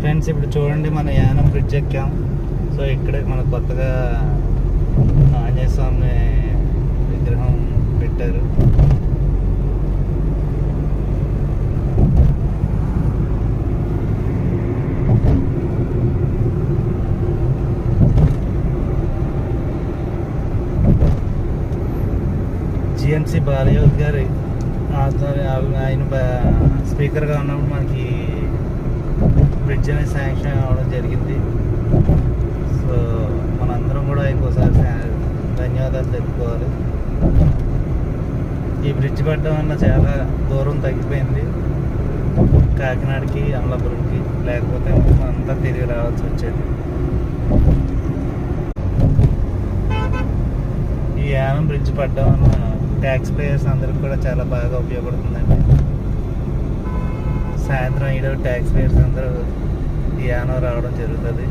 Friends ఇప్పుడు చూడండి మన యానం బ్రిడ్జ్ ఎక్కాం. సో ఇక్కడే మన కొత్తగా ఆంజనేయ స్వామి విగ్రహం పెట్టారు. జిఎంసి బాలయోగి గారి ఆయన స్పీకర్గా ఉన్నప్పుడు మనకి బ్రిడ్జ్ అనేది శాంక్షన్ అవ్వడం జరిగింది. సో మనందరం కూడా ఇంకోసారి ధన్యవాదాలు తెలుపుకోవాలి. ఈ బ్రిడ్జ్ పడడం వల్ల చాలా దూరం తగ్గిపోయింది కాకినాడకి, అమలాపురంకి. లేకపోతే అంతా తిరిగి రావాల్సి వచ్చేది. ఈ యానం బ్రిడ్జ్ పడడం వల్ల ట్యాక్స్ పేయర్స్ అందరికి కూడా చాలా బాగా ఉపయోగపడుతుందండి. సాయంత్రం ఈడో ట్యాక్స్ పేయర్స్ అందరూ ఈ యానం రావడం జరుగుతుంది.